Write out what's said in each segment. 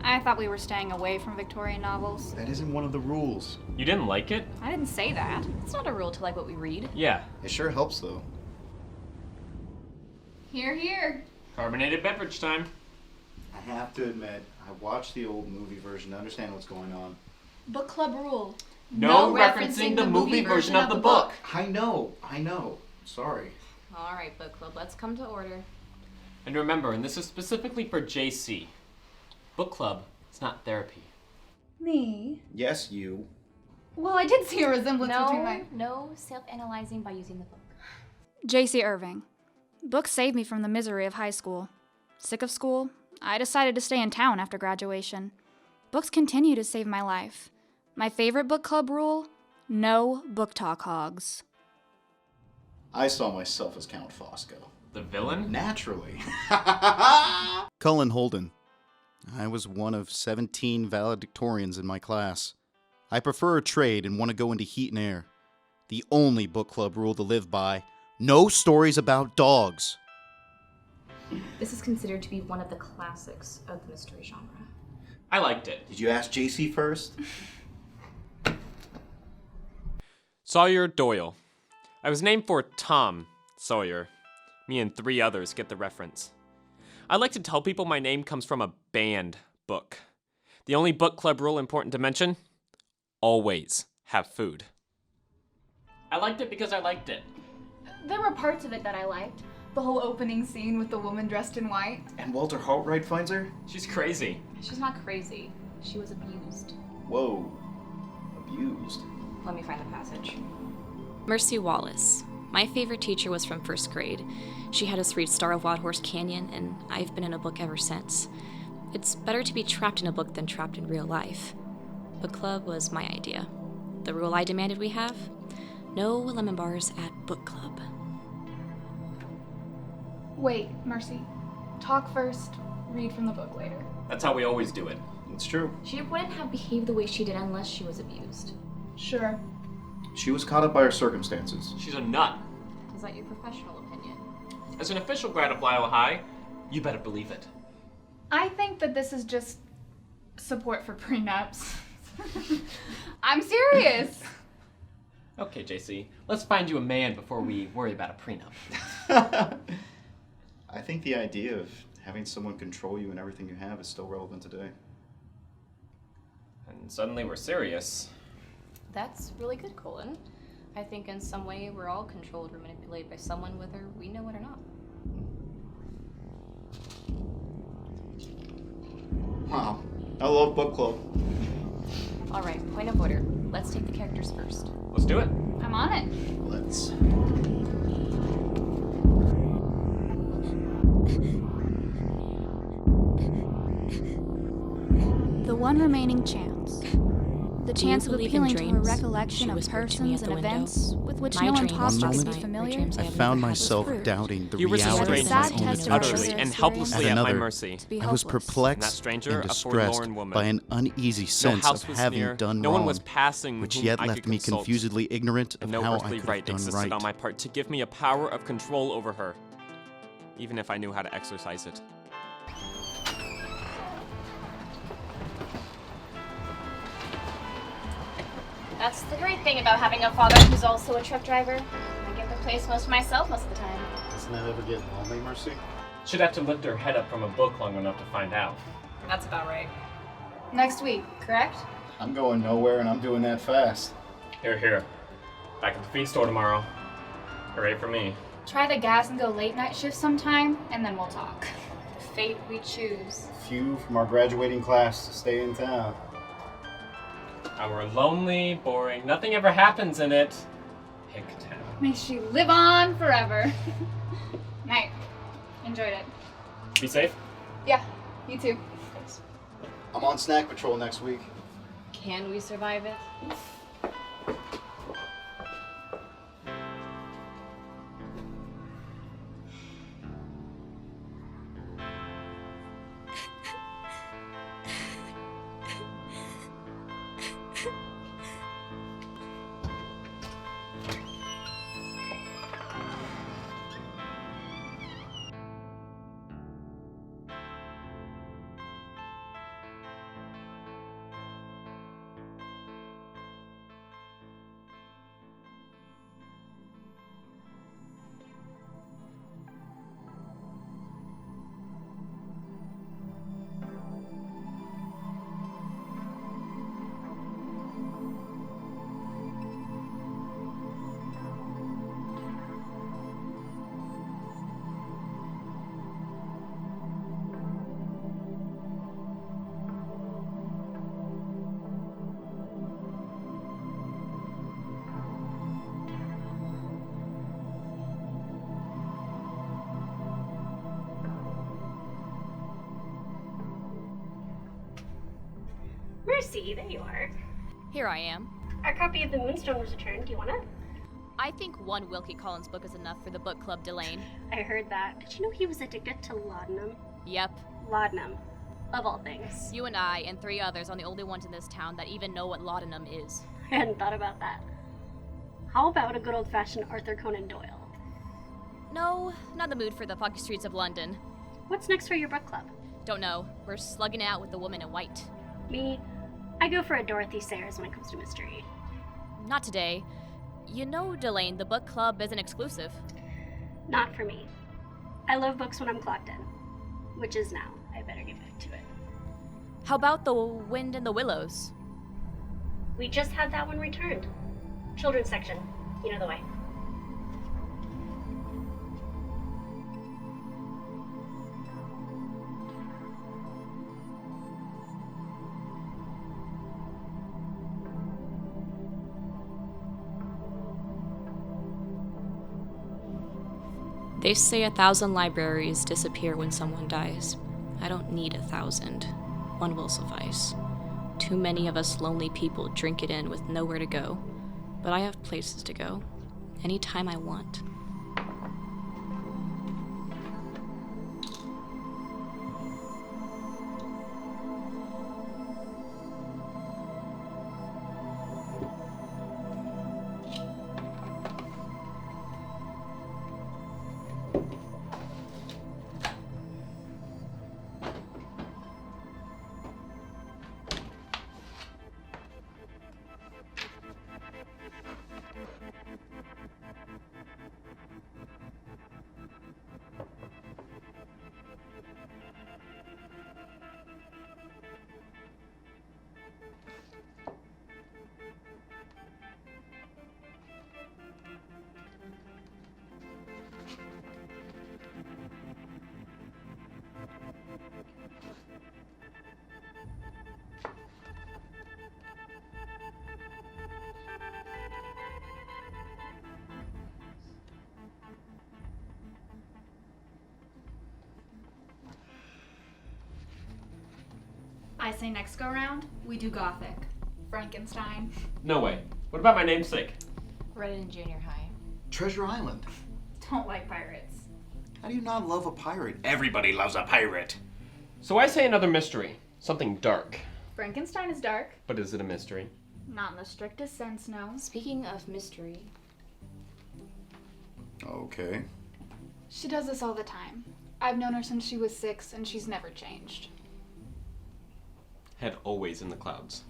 I thought we were staying away from Victorian novels. That isn't one of the rules. You didn't like it? I didn't say that. It's not a rule to like what we read. Yeah. It sure helps, though. Here, here. Carbonated beverage time. I have to admit, I watched the old movie version to understand what's going on. Book club rule. No referencing the movie version of the book. I know. Sorry. All right, book club, let's come to order. And remember, and this is specifically for JC, book club is not therapy. Me? Yes, you. Well, I did see a resemblance between my... No self-analyzing by using the book. J.C. Irving. Books saved me from the misery of high school. Sick of school, I decided to stay in town after graduation. Books continue to save my life. My favorite book club rule? No book talk hogs. I saw myself as Count Fosco. The villain? Naturally. Cullen Holden. I was one of 17 valedictorians in my class. I prefer a trade and want to go into heat and air. The only book club rule to live by: no stories about dogs. This is considered to be one of the classics of the mystery genre. I liked it. Did you ask JC first? Sawyer Doyle. I was named for Tom Sawyer. Me and 3 others get the reference. I like to tell people my name comes from a banned book. The only book club rule important to mention: always have food. I liked it because I liked it. There were parts of it that I liked. The whole opening scene with the woman dressed in white. And Walter Haltright finds her? She's crazy. She's not crazy. She was abused. Whoa. Abused. Let me find the passage. Mercy Wallace. My favorite teacher was from first grade. She had us read Star of Wild Horse Canyon, and I've been in a book ever since. It's better to be trapped in a book than trapped in real life. Book club was my idea. The rule I demanded we have? No lemon bars at book club. Wait, Mercy. Talk first, read from the book later. That's how we always do it. It's true. She wouldn't have behaved the way she did unless she was abused. Sure. She was caught up by her circumstances. She's a nut. Is that your professional opinion? As an official grad of Lyle High, you better believe it. I think that this is just support for prenups. I'm serious. Okay, JC, let's find you a man before we worry about a prenup. I think the idea of having someone control you and everything you have is still relevant today. And suddenly we're serious. That's really good, Colin. I think in some way we're all controlled or manipulated by someone, whether we know it or not. Wow. I love book club. All right, point of order. Let's take the characters first. Let's do it. I'm on it. Let's. The one remaining chance. The Do you chance of believe in appealing to a dreams? recollection She of whispered to me persons at and the window. events with which My no one dreams possibly last could be night, familiar. dreams I have found never had myself was doubting the You were reality of restrained my Sad own test of utterly adversity. and helplessly At at my another, mercy. To be I was hopeless. perplexed And that stranger, and a distressed forlorn woman. by an uneasy No sense house of was having near, done no wrong, one was passing which whom yet I left could me consult. confusedly ignorant And of no how I earthly could have right done existed right. on my part to give me a power of control over her, even if I knew how to exercise it. That's the great thing about having a father who's also a truck driver. I get the place most myself most of the time. Doesn't that ever get lonely, Mercy? Should have to lift her head up from a book long enough to find out. That's about right. Next week, correct? I'm going nowhere and I'm doing that fast. Here. Back at the feed store tomorrow. Hooray for me. Try the gas and go late night shift sometime, and then we'll talk. Fate we choose. Few from our graduating class to stay in town. Our lonely, boring, nothing ever happens in it. Hick town. May she live on forever. Night. Enjoyed it. Be safe. Yeah, you too. Thanks. I'm on snack patrol next week. Can we survive it? Mercy, there you are. Here I am. Our copy of The Moonstone was returned. Do you want it? I think one Wilkie Collins book is enough for the book club, Delane. I heard that. Did you know he was addicted to laudanum? Yep. Laudanum. Of all things. You and I and 3 others are the only ones in this town that even know what laudanum is. I hadn't thought about that. How about a good old-fashioned Arthur Conan Doyle? No, not in the mood for the foggy streets of London. What's next for your book club? Don't know. We're slugging it out with the woman in white. Me, I go for a Dorothy Sayers when it comes to mystery. Not today. You know, Delane, the book club isn't exclusive. Not for me. I love books when I'm clocked in. Which is now. I better get back to it. How about The Wind in the Willows? We just had that one returned. Children's section. You know the way. They say 1,000 libraries disappear when someone dies. I don't need 1,000. One will suffice. Too many of us lonely people drink it in with nowhere to go. But I have places to go. Anytime I want. I say next go round, we do Gothic. Frankenstein. No way. What about my namesake? Read it in junior high. Treasure Island. Don't like pirates. How do you not love a pirate? Everybody loves a pirate. So I say another mystery. Something dark. Frankenstein is dark. But is it a mystery? Not in the strictest sense, no. Speaking of mystery, Okay. She does this all the time. I've known her since she was 6, and she's never changed. Head always in the clouds.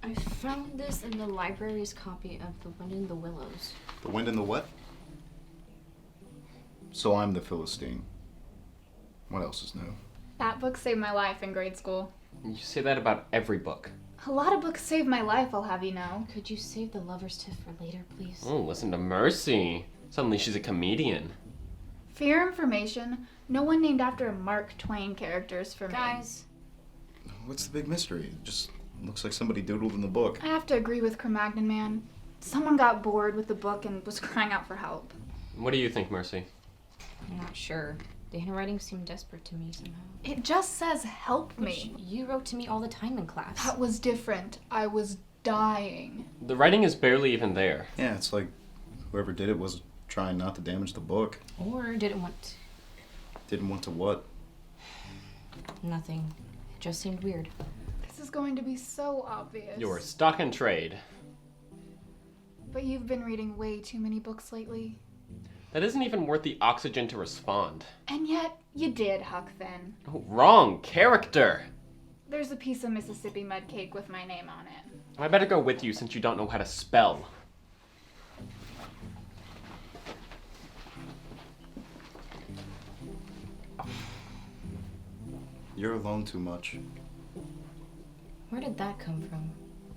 I found this in the library's copy of The Wind in the Willows. The Wind in the what? So I'm the Philistine. What else is new? That book saved my life in grade school. You say that about every book. A lot of books saved my life, I'll have you know. Could you save the lover's tiff for later, please? Oh, listen to Mercy. Suddenly she's a comedian. For your information, no one named after a Mark Twain characters for me. Guys, What's the big mystery? It just looks like somebody doodled in the book. I have to agree with Cro-Magnon Man. Someone got bored with the book and was crying out for help. What do you think, Mercy? I'm not sure. The handwriting seemed desperate to me somehow. It just says, help Which me. you wrote to me all the time in class. That was different. I was dying. The writing is barely even there. Yeah, it's like whoever did it was trying not to damage the book. Or didn't want Didn't want to what? nothing. It just seemed weird. This is going to be so obvious. Your stock and trade. But you've been reading way too many books lately. That isn't even worth the oxygen to respond. And yet, you did, Huck Finn. Oh, wrong character. There's a piece of Mississippi mud cake with my name on it. I better go with you since you don't know how to spell. You're alone too much. Where did that come from?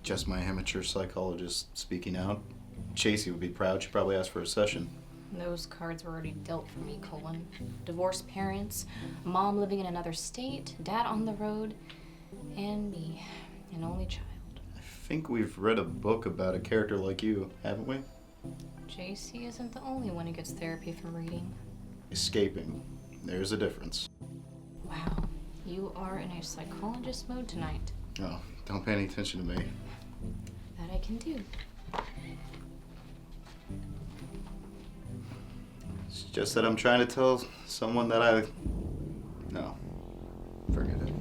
Just my amateur psychologist speaking out. Chasey would be proud. She probably asked for a session. Those cards were already dealt for me, Colin. Divorced parents, mom living in another state, dad on the road, and me, an only child. I think we've read a book about a character like you, haven't we? JC isn't the only one who gets therapy from reading. Escaping. There's a difference. Wow. You are in a psychologist mode tonight. Oh, don't pay any attention to me. That I can do. It's just that I'm trying to tell someone that I... No, forget it.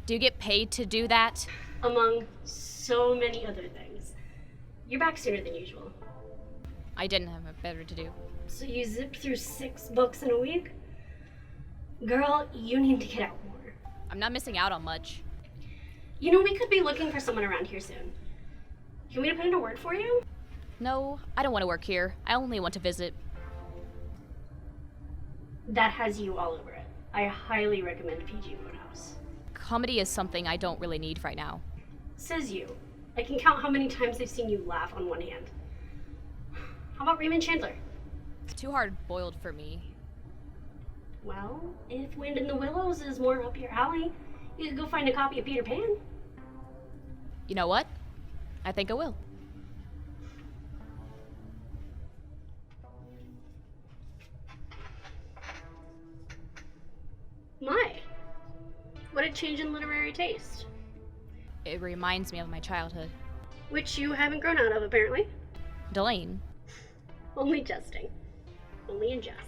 Do you get paid to do that? Among so many other things. You're back sooner than usual. I didn't have better to do. So you zipped through 6 books in a week? Girl, you need to get out more. I'm not missing out on much. You know, we could be looking for someone around here soon. You want me to put in a word for you? No, I don't want to work here. I only want to visit. That has you all over it. I highly recommend PG Roadhouse. Comedy is something I don't really need right now. Says you. I can count how many times I've seen you laugh on one hand. How about Raymond Chandler? It's too hard-boiled for me. Well, if Wind in the Willows is more up your alley, you could go find a copy of Peter Pan. You know what? I think I will. My. What a change in literary taste. It reminds me of my childhood. Which you haven't grown out of, apparently. Delane. Only jesting. Only in jest.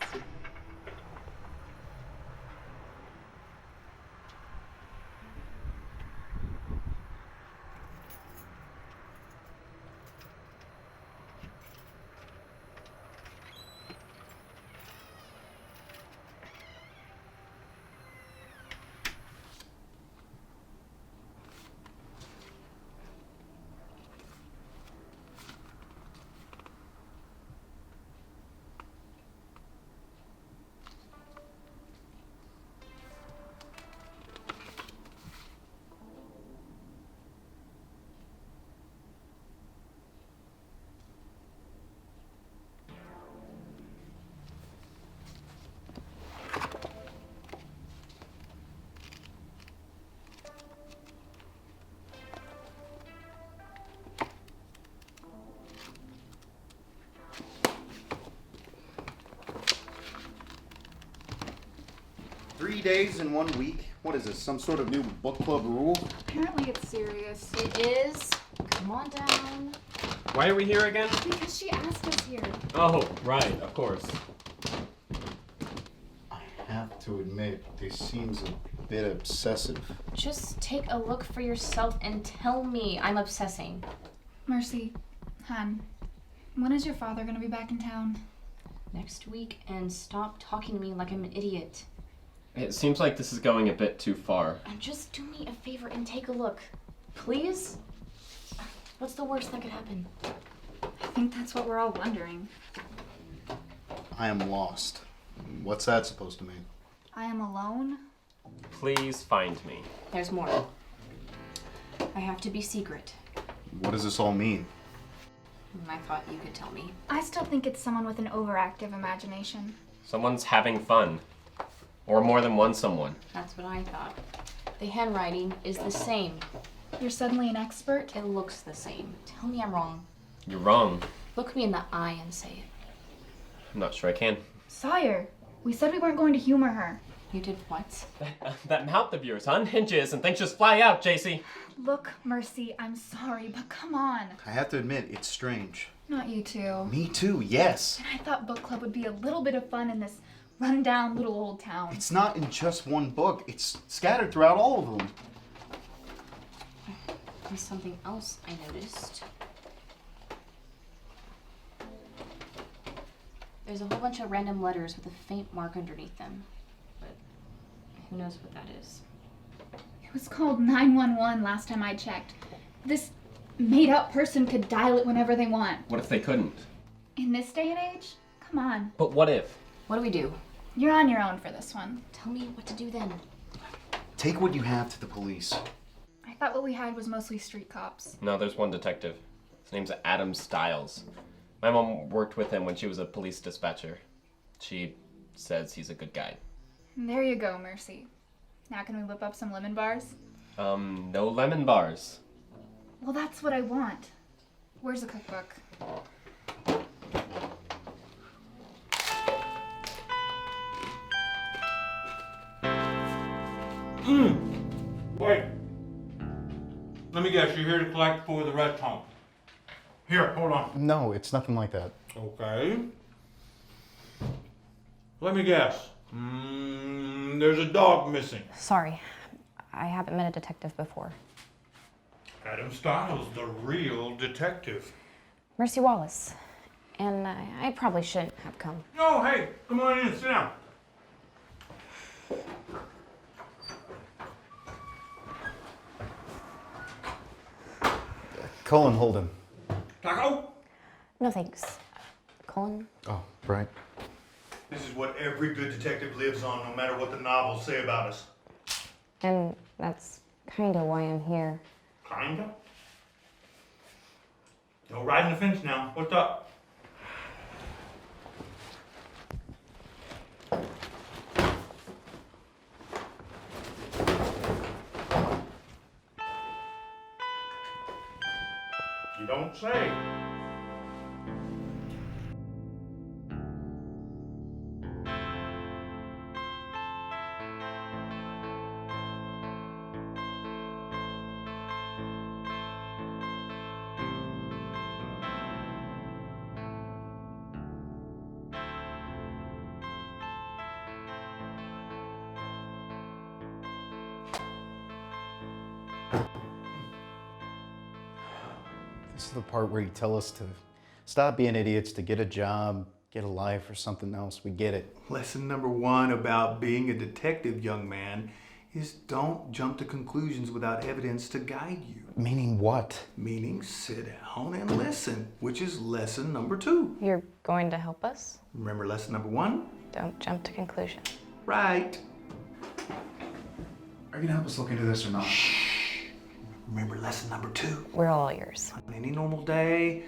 Three days in 1 week? What is this, some sort of new book club rule? Apparently it's serious. It is. Come on down. Why are we here again? Because she asked us here. Oh, right, of course. I have to admit, this seems a bit obsessive. Just take a look for yourself and tell me I'm obsessing. Mercy, hon, when is your father gonna be back in town? Next week, and stop talking to me like I'm an idiot. It seems like this is going a bit too far. And just do me a favor and take a look. Please? What's the worst that could happen? I think that's what we're all wondering. I am lost. What's that supposed to mean? I am alone? Please find me. There's more. I have to be secret. What does this all mean? I thought you could tell me. I still think it's someone with an overactive imagination. Someone's having fun. Or more than one someone. That's what I thought. The handwriting is the same. You're suddenly an expert? It looks the same. Tell me I'm wrong. You're wrong. Look me in the eye and say it. I'm not sure I can. Sawyer, we said we weren't going to humor her. You did what? That mouth of yours unhinges and things just fly out, JC. Look, Mercy, I'm sorry, but come on. I have to admit, it's strange. Not you two. Me too, yes. And I thought book club would be a little bit of fun in this run-down little old town. It's not in just one book. It's scattered throughout all of them. There's something else I noticed. There's a whole bunch of random letters with a faint mark underneath them. But who knows what that is? It was called 911 last time I checked. This made-up person could dial it whenever they want. What if they couldn't? In this day and age? Come on. But what if? What do we do? You're on your own for this one. Tell me what to do then. Take what you have to the police. I thought what we had was mostly street cops. No, there's one detective. His name's Adam Stiles. My mom worked with him when she was a police dispatcher. She says he's a good guy. There you go, Mercy. Now can we whip up some lemon bars? No lemon bars. Well, that's what I want. Where's the cookbook? Wait. Let me guess, you're here to collect for the rest home. Here, hold on. No, it's nothing like that. Okay. Let me guess. There's a dog missing. Sorry, I haven't met a detective before. Adam Stiles, the real detective. Mercy Wallace. And I probably shouldn't have come. No, hey, come on in, sit down. Cullen Holden. Taco? No thanks. Colin? Oh, right. This is what every good detective lives on, no matter what the novels say about us. And that's kinda why I'm here. Kinda? No riding the fence now. What's up? You don't say. This is the part where you tell us to stop being idiots, to get a job, get a life, or something else. We get it. Lesson number 1 about being a detective, young man, is don't jump to conclusions without evidence to guide you. Meaning what? Meaning sit down and listen, which is lesson number 2. You're going to help us? Remember lesson number 1? Don't jump to conclusions. Right. Are you gonna help us look into this or not? Remember lesson number 2. We're all ears. On any normal day,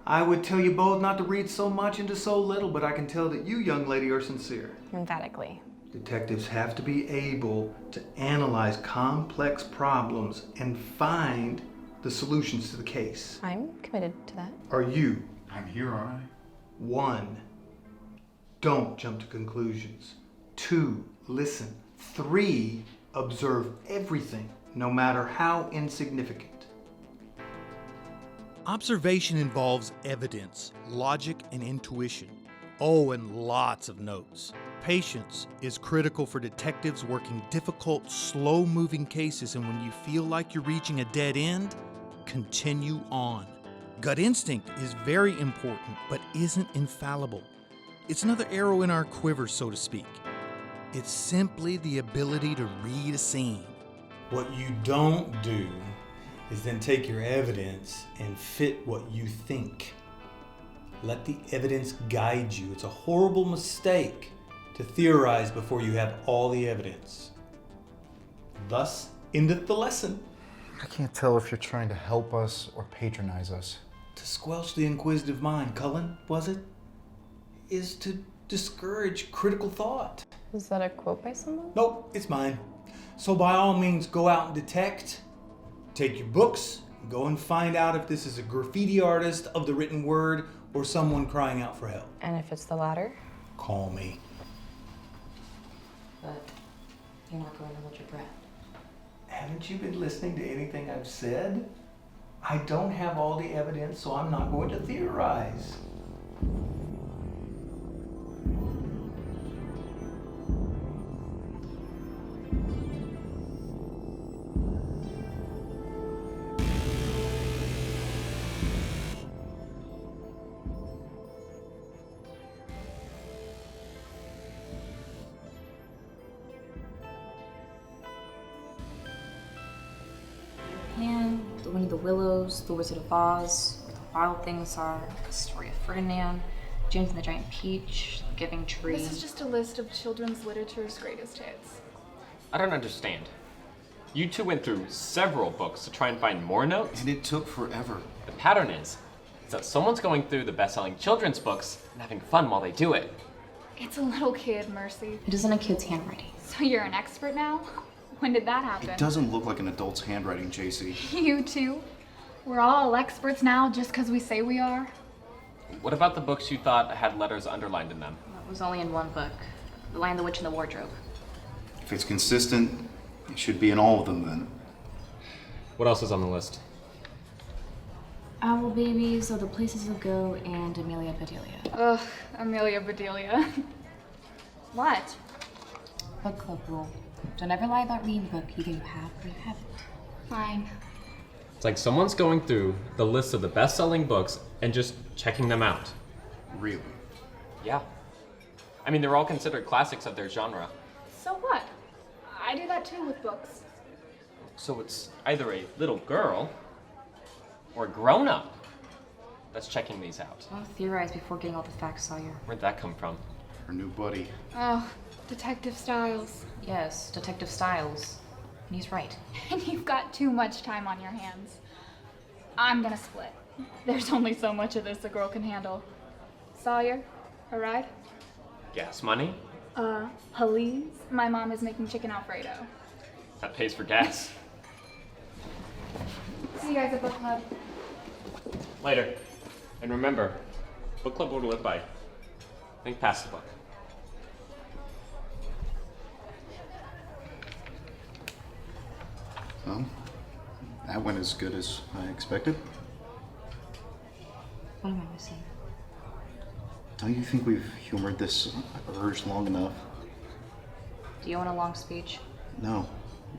I would tell you both not to read so much into so little, but I can tell that you, young lady, are sincere. Emphatically. Detectives have to be able to analyze complex problems and find the solutions to the case. I'm committed to that. Are you? I'm here, aren't I? 1, don't jump to conclusions. 2, listen. 3, observe everything, no matter how insignificant. Observation involves evidence, logic, and intuition. Oh, and lots of notes. Patience is critical for detectives working difficult, slow-moving cases, and when you feel like you're reaching a dead end, continue on. Gut instinct is very important, but isn't infallible. It's another arrow in our quiver, so to speak. It's simply the ability to read a scene. What you don't do is then take your evidence and fit what you think. Let the evidence guide you. It's a horrible mistake to theorize before you have all the evidence. Thus endeth the lesson. I can't tell if you're trying to help us or patronize us. To squelch the inquisitive mind, Cullen, was it? Is to discourage critical thought. Is that a quote by someone? Nope, it's mine. So by all means, go out and detect. Take your books, and go and find out if this is a graffiti artist of the written word or someone crying out for help. And if it's the latter? Call me. But you're not going to hold your breath. Haven't you been listening to anything I've said? I don't have all the evidence, so I'm not going to theorize. Pan, The Wind of the Willows, The Wizard of Oz, Where the Wild Things Are, The Story of Ferdinand, James and the Giant Peach, The Giving Tree. This is just a list of children's literature's greatest hits. I don't understand. You two went through several books to try and find more notes? And it took forever. The pattern is that someone's going through the best-selling children's books and having fun while they do it. It's a little kid, Mercy. It isn't a kid's handwriting. So you're an expert now? When did that happen? It doesn't look like an adult's handwriting, JC. You too? We're all experts now just because we say we are? What about the books you thought had letters underlined in them? It was only in one book. The Lion, the Witch, and the Wardrobe. If it's consistent, it should be in all of them then. What else is on the list? Owl Babies, of the Places to Go, and Amelia Bedelia. Ugh, Amelia Bedelia. What? Book club rule. Don't ever lie about reading a book. Either you have or you haven't. Fine. It's like someone's going through the list of the best-selling books and just checking them out. Really? Yeah. I mean, they're all considered classics of their genre. So what? I do that too with books. So it's either a little girl or a grown-up that's checking these out. Don't theorize before getting all the facts, Sawyer. Where'd that come from? Her new buddy. Oh, Detective Stiles. Yes, Detective Stiles. And he's right. And you've got too much time on your hands. I'm gonna split. There's only so much of this a girl can handle. Sawyer, a ride? Gas money? Please? My mom is making chicken Alfredo. That pays for gas. See you guys at book club. Later. And remember, book club rule to live by. Think past the book. Well, that went as good as I expected. What am I missing? Don't you think we've humored this urge long enough? Do you want a long speech? No,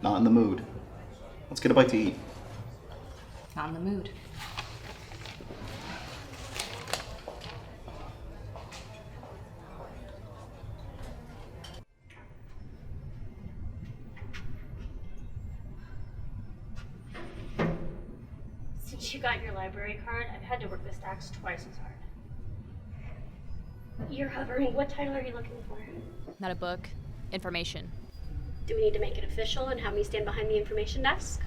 not in the mood. Let's get a bite to eat. Not in the mood. Since you got your library card, I've had to work the stacks twice as hard. You're hovering. What title are you looking for? Not a book. Information. Do we need to make it official and have me stand behind the information desk?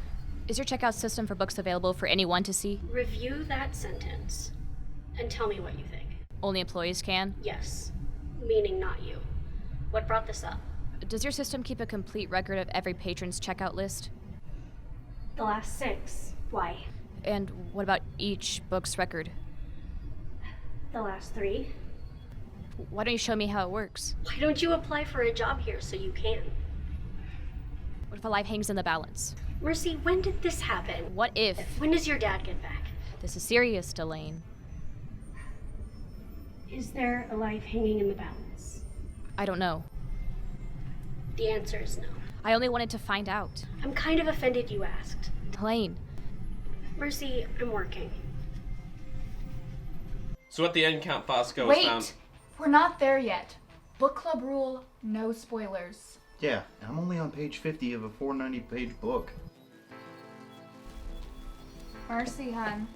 Is your checkout system for books available for anyone to see? Review that sentence and tell me what you think. Only employees can? Yes, meaning not you. What brought this up? Does your system keep a complete record of every patron's checkout list? The last 6. Why? And what about each book's record? The last 3. Why don't you show me how it works? Why don't you apply for a job here so you can? What if a life hangs in the balance? Mercy, when did this happen? What if? When does your dad get back? This is serious, Delane. Is there a life hanging in the balance? I don't know. The answer is no. I only wanted to find out. I'm kind of offended you asked. Delane. Mercy, I'm working. So at the end, Count Fosco Wait! found... We're not there yet. Book club rule, no spoilers. Yeah, I'm only on page 50 of a 490-page book. Mercy, hun.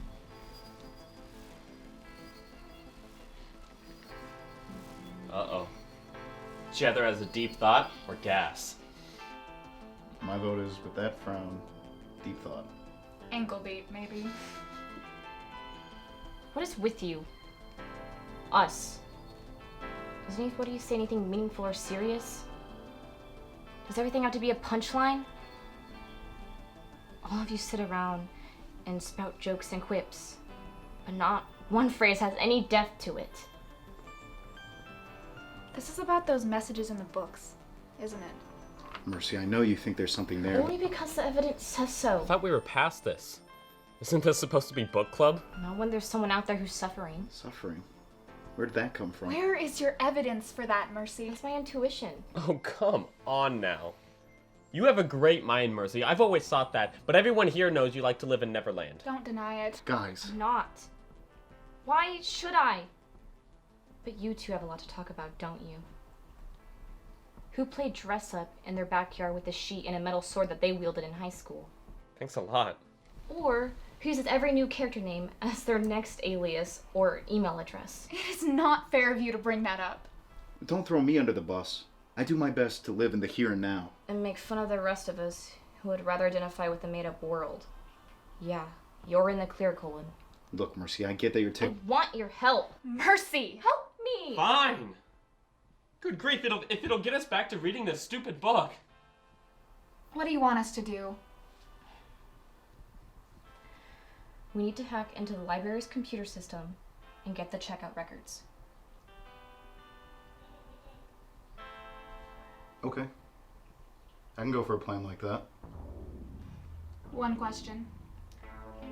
Uh-oh. She either has a deep thought or gas. My vote is, with that frown, deep thought. Ankle beat, maybe. What is with you? Us. Does anybody say anything meaningful or serious? Does everything have to be a punchline? All of you sit around and spout jokes and quips, but not one phrase has any depth to it. This is about those messages in the books, isn't it? Mercy, I know you think there's something there. Only because the evidence says so. I thought we were past this. Isn't this supposed to be book club? Not when there's someone out there who's suffering. Suffering? Where did that come from? Where is your evidence for that, Mercy? It's my intuition. Oh, come on now. You have a great mind, Mercy. I've always thought that, but everyone here knows you like to live in Neverland. Don't deny it. Guys. I'm not. Why should I? But you two have a lot to talk about, don't you? Who played dress up in their backyard with a sheet and a metal sword that they wielded in high school? Thanks a lot. Or who uses every new character name as their next alias or email address? It is not fair of you to bring that up. Don't throw me under the bus. I do my best to live in the here and now. And make fun of the rest of us who would rather identify with a made-up world. Yeah, you're in the clear, Colin. Look, Mercy, I get that you're I want your help. Mercy! Help me! Fine. Good grief, if it'll get us back to reading this stupid book. What do you want us to do? We need to hack into the library's computer system and get the checkout records. Okay. I can go for a plan like that. One question.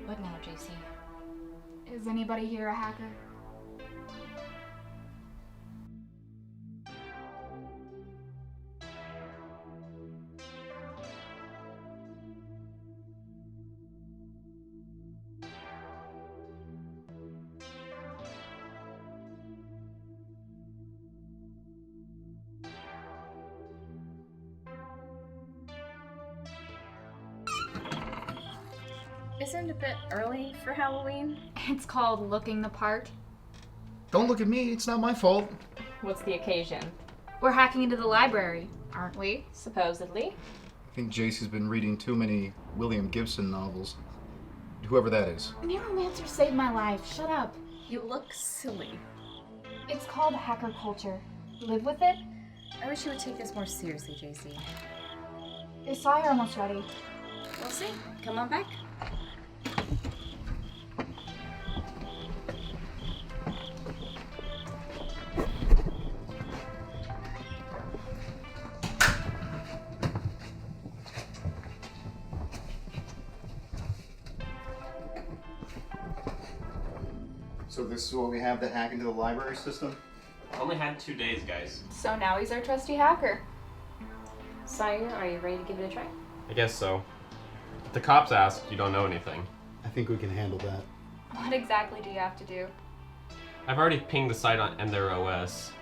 What now, JC? Is anybody here a hacker? Isn't it a bit early for Halloween? It's called looking the part. Don't look at me, it's not my fault. What's the occasion? We're hacking into the library, aren't we? Supposedly. I think JC's been reading too many William Gibson novels. Whoever that is. Neuromancer saved my life. Shut up. You look silly. It's called hacker culture. Live with it? I wish you would take this more seriously, JC. Is Sawyer almost ready? We'll see. Come on back. So this is what we have to hack into the library system? Only had 2 days, guys. So now he's our trusty hacker. Sire, are you ready to give it a try? I guess so. If the cops ask, you don't know anything. I think we can handle that. What exactly do you have to do? I've already pinged the site and their OS.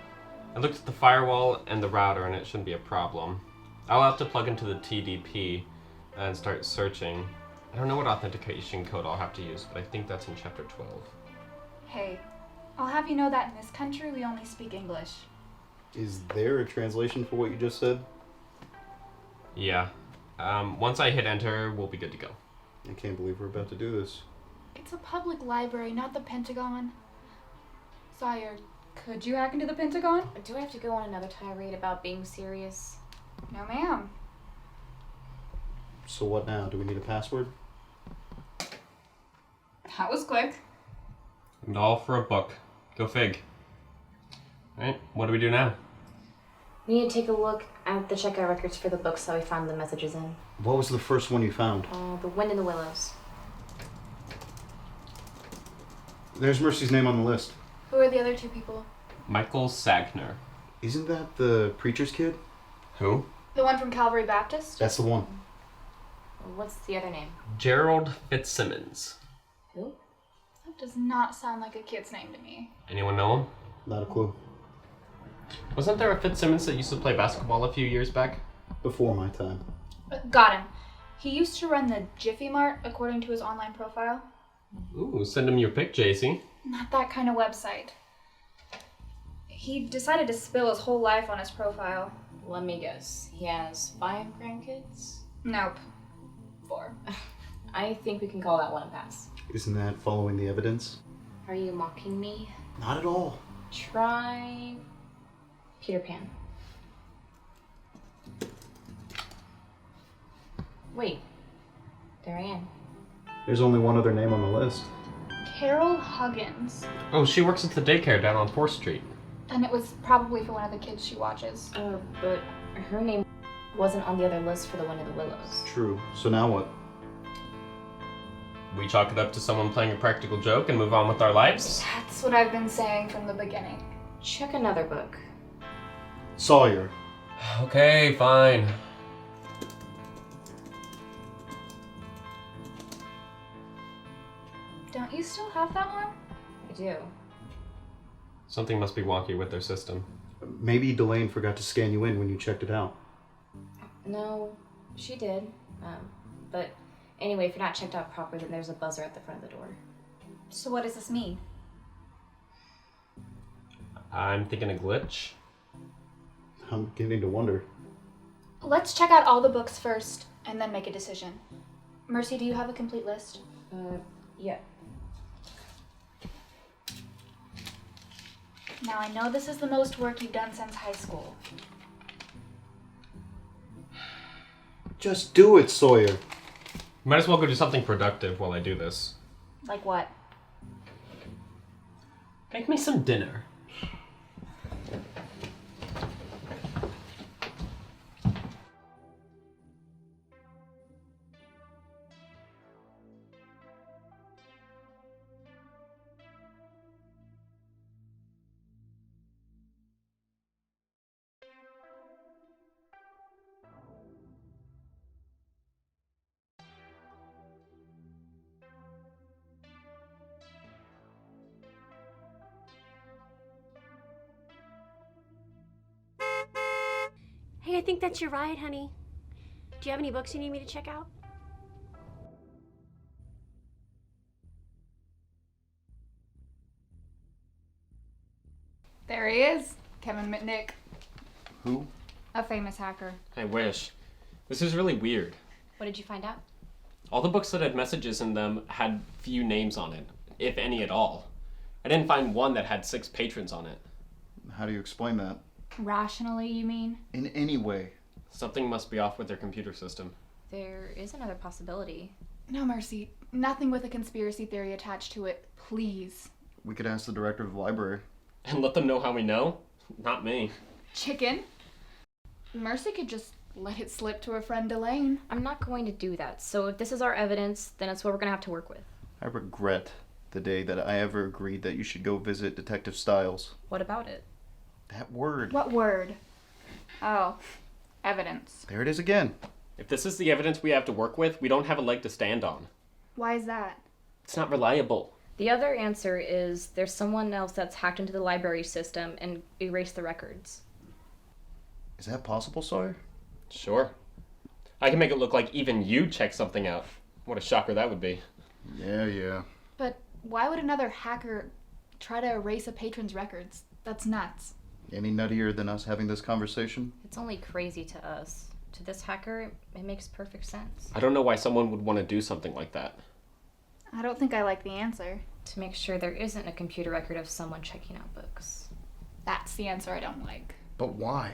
I looked at the firewall and the router and it shouldn't be a problem. I'll have to plug into the TDP and start searching. I don't know what authentication code I'll have to use, but I think that's in chapter 12. Hey, I'll have you know that in this country we only speak English. Is there a translation for what you just said? Yeah. Once I hit enter, we'll be good to go. I can't believe we're about to do this. It's a public library, not the Pentagon. Sire, could you hack into the Pentagon? Do I have to go on another tirade about being serious? No, ma'am. So what now? Do we need a password? That was quick. And all for a book. Go fig. Alright, what do we do now? We need to take a look at the checkout records for the books that we found the messages in. What was the first one you found? The Wind in the Willows. There's Mercy's name on the list. Who are the other two people? Michael Sagner. Isn't that the preacher's kid? Who? The one from Calvary Baptist? That's the one. What's the other name? Gerald Fitzsimmons. Who? That does not sound like a kid's name to me. Anyone know him? Not a clue. Wasn't there a Fitzsimmons that used to play basketball a few years back? Before my time. Got him. He used to run the Jiffy Mart according to his online profile. Ooh, send him your pic, JC. Not that kind of website. He decided to spill his whole life on his profile. Let me guess. He has 5 grandkids? Nope. 4. I think we can call that one a pass. Isn't that following the evidence? Are you mocking me? Not at all. Try Peter Pan. Wait. There I am. There's only one other name on the list. Carol Huggins. Oh, she works at the daycare down on 4th Street. And it was probably for one of the kids she watches. But her name wasn't on the other list for the Wind in the Willows. True. So now what? We chalk it up to someone playing a practical joke and move on with our lives? That's what I've been saying from the beginning. Check another book. Sawyer. Okay, fine. Don't you still have that one? I do. Something must be wonky with their system. Maybe Delane forgot to scan you in when you checked it out. No, she did. But anyway, if you're not checked out properly, then there's a buzzer at the front of the door. So what does this mean? I'm thinking a glitch. I'm beginning to wonder. Let's check out all the books first, and then make a decision. Mercy, do you have a complete list? Yeah. Now I know this is the most work you've done since high school. Just do it, Sawyer. Might as well go do something productive while I do this. Like what? Make me some dinner. Hey, I think that's your ride, honey. Do you have any books you need me to check out? There he is, Kevin Mitnick, Who? a famous hacker. I wish. This is really weird. What did you find out? All the books that had messages in them had few names on it, if any at all. I didn't find one that had 6 patrons on it. How do you explain that? Rationally, you mean? In any way. Something must be off with their computer system. There is another possibility. No, Mercy. Nothing with a conspiracy theory attached to it, please. We could ask the director of the library. And let them know how we know? Not me. Chicken? Mercy could just let it slip to her friend Elaine. I'm not going to do that. So if this is our evidence, then it's what we're going to have to work with. I regret the day that I ever agreed that you should go visit Detective Stiles. What about it? That word. What word? Oh, evidence. There it is again. If this is the evidence we have to work with, we don't have a leg to stand on. Why is that? It's not reliable. The other answer is there's someone else that's hacked into the library system and erased the records. Is that possible, Sawyer? Sure. I can make it look like even you checked something out. What a shocker that would be. Yeah. But why would another hacker try to erase a patron's records? That's nuts. Any nuttier than us having this conversation? It's only crazy to us. To this hacker, it makes perfect sense. I don't know why someone would want to do something like that. I don't think I like the answer. To make sure there isn't a computer record of someone checking out books. That's the answer I don't like. But why?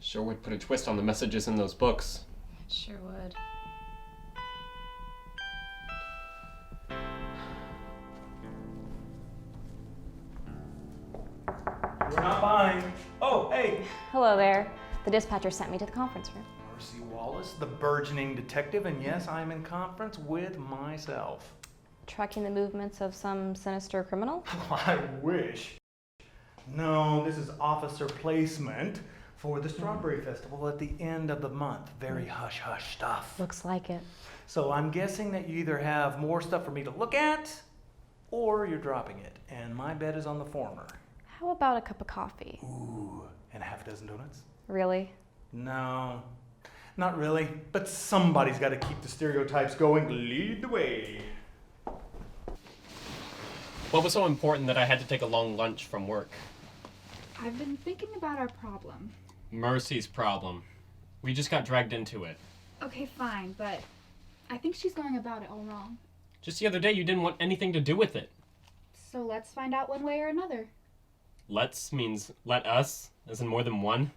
Sure would put a twist on the messages in those books. It sure would. We're not buying. Oh, hey. Hello there. The dispatcher sent me to the conference room. Mercy Wallace, the burgeoning detective, and yes, I am in conference with myself. Tracking the movements of some sinister criminal? I wish. No, this is officer placement for the Strawberry Festival at the end of the month. Very hush-hush stuff. Looks like it. So I'm guessing that you either have more stuff for me to look at, or you're dropping it. And my bet is on the former. How about a cup of coffee? Ooh, and a half a dozen donuts? Really? No, not really. But somebody's got to keep the stereotypes going. Lead the way. What was so important that I had to take a long lunch from work? I've been thinking about our problem. Mercy's problem. We just got dragged into it. Okay, fine, but I think she's going about it all wrong. Just the other day, you didn't want anything to do with it. So let's find out one way or another. Let's means let us, as in more than one.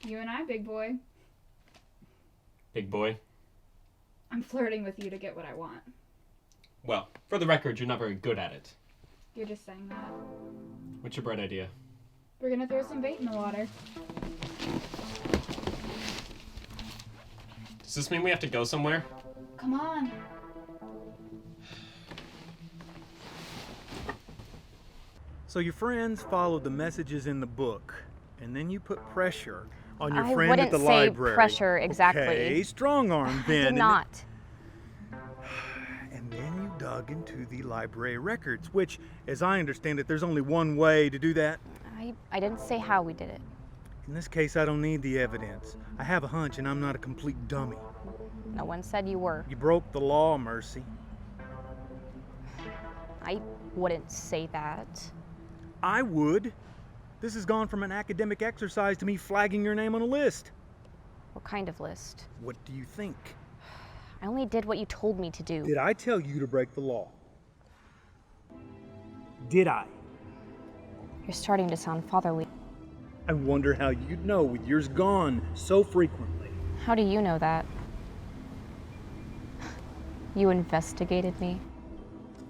You and I, big boy. Big boy. I'm flirting with you to get what I want. Well, for the record, you're not very good at it. You're just saying that. What's your bright idea? We're gonna throw some bait in the water. Does this mean we have to go somewhere? Come on. So your friends followed the messages in the book, and then you put pressure on your I friend at the wouldn't say library. pressure exactly. Okay, strong arm then. I did not. And then you dug into the library records, which, as I understand it, there's only one way to do that. I didn't say how we did it. In this case, I don't need the evidence. I have a hunch, and I'm not a complete dummy. No one said you were. You broke the law, Mercy. I wouldn't say that. I would. This has gone from an academic exercise to me flagging your name on a list. What kind of list? What do you think? I only did what you told me to do. Did I tell you to break the law? Did I? You're starting to sound fatherly. I wonder how you'd know with yours gone so frequently. How do you know that? You investigated me?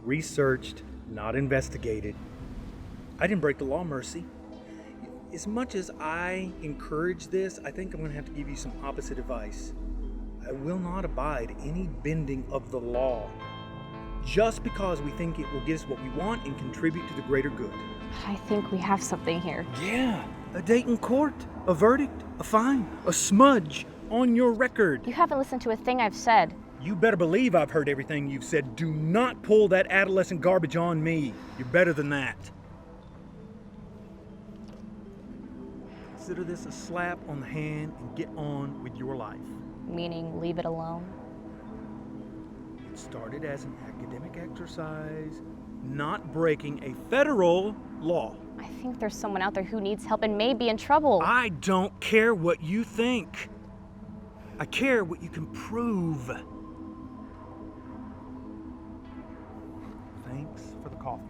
Researched, not investigated. I didn't break the law, Mercy. As much as I encourage this, I think I'm going to have to give you some opposite advice. I will not abide any bending of the law just because we think it will get us what we want and contribute to the greater good. But I think we have something here. Yeah, a date in court, a verdict, a fine, a smudge on your record. You haven't listened to a thing I've said. You better believe I've heard everything you've said. Do not pull that adolescent garbage on me. You're better than that. Consider this a slap on the hand and get on with your life. Meaning, leave it alone? It started as an academic exercise, not breaking a federal law. I think there's someone out there who needs help and may be in trouble. I don't care what you think. I care what you can prove. Thanks for the coffee.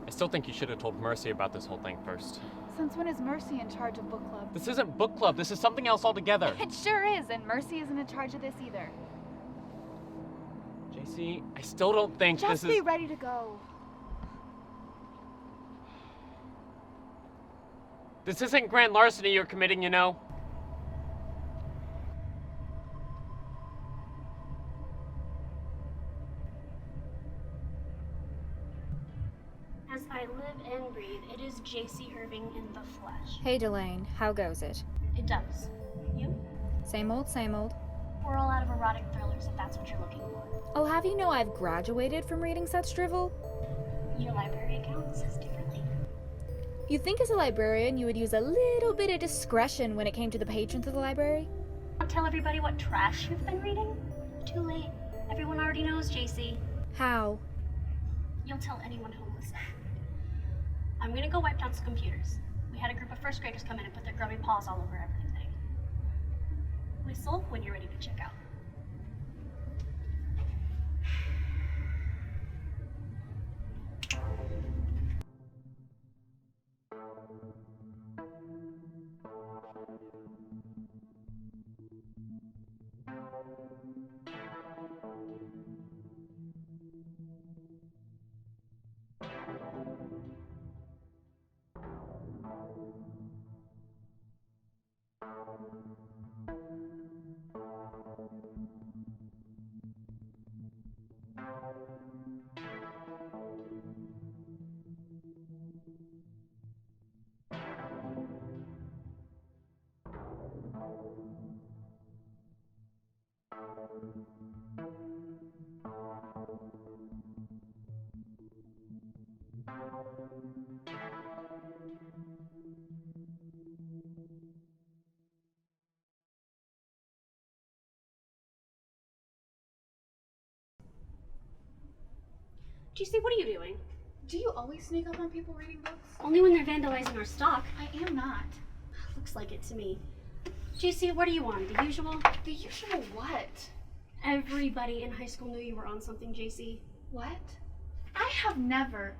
I still think you should have told Mercy about this whole thing first. Since when is Mercy in charge of book club? This isn't book club, this is something else altogether. It sure is, and Mercy isn't in charge of this either. JC, I still don't think Just this is... be ready to go. This isn't grand larceny you're committing, you know? As I live and breathe, it is J.C. Irving in the flesh. Hey Delane, how goes it? It does. You? Same old, same old. We're all out of erotic thrillers if that's what you're looking for. I'll have you know I've graduated from reading such drivel. Your library account says differently. You'd think as a librarian you would use a little bit of discretion when it came to the patrons of the library. Don't tell everybody what trash you've been reading. Too late. Everyone already knows, JC. How? You'll tell anyone who'll listen. I'm gonna go wipe down some computers. We had a group of first graders come in and put their grubby paws all over everything. Whistle when you're ready to check out. JC, what are you doing? Do you always sneak up on people reading books? Only when they're vandalizing our stock. I am not. Looks like it to me. JC, what are you on? The usual? The usual what? Everybody in high school knew you were on something, JC. What? I have never.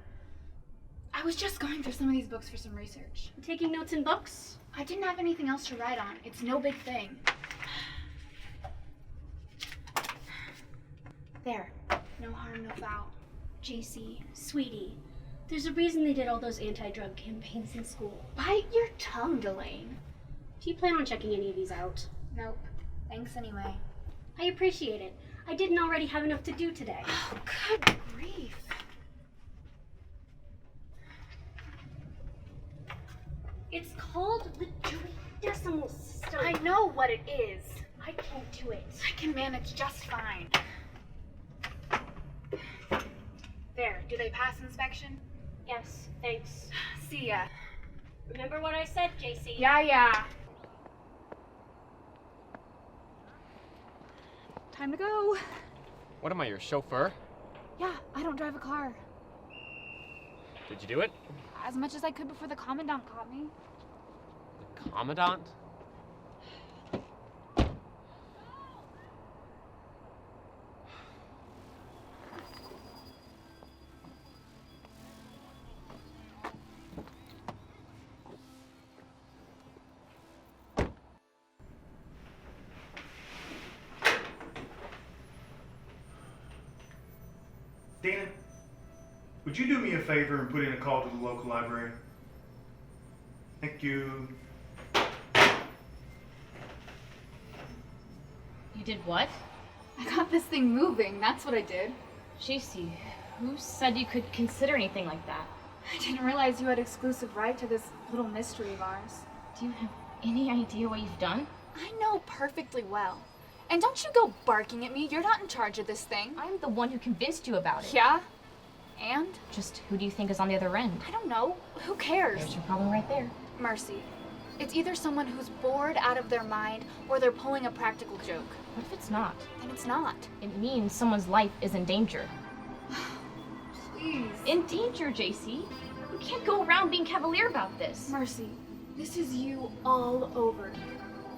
I was just going through some of these books for some research. Taking notes in books? I didn't have anything else to write on. It's no big thing. There. No harm, no foul. JC, sweetie, there's a reason they did all those anti-drug campaigns in school. Bite your tongue, Delane. Do you plan on checking any of these out? Nope. Thanks anyway. I appreciate it. I didn't already have enough to do today. Oh, good grief. It's called the Dewey Decimal System. I know what it is. I can't do it. I can manage just fine. There, do they pass inspection? Yes, thanks. See ya. Remember what I said, JC? Yeah. Time to go. What am I, your chauffeur? Yeah, I don't drive a car. Did you do it? as much as I could before the commandant caught me. The commandant? Dana, would you do me a favor and put in a call to the local library? Thank you. You did what? I got this thing moving, that's what I did. JC, who said you could consider anything like that? I didn't realize you had exclusive right to this little mystery of ours. Do you have any idea what you've done? I know perfectly well. And don't you go barking at me, you're not in charge of this thing. I'm the one who convinced you about it. Yeah? And? Just who do you think is on the other end? I don't know. Who cares? There's your problem right there. Mercy. It's either someone who's bored out of their mind or they're pulling a practical joke. What if it's not? Then it's not. It means someone's life is in danger. Please. In danger, JC? You can't go around being cavalier about this. Mercy, this is you all over.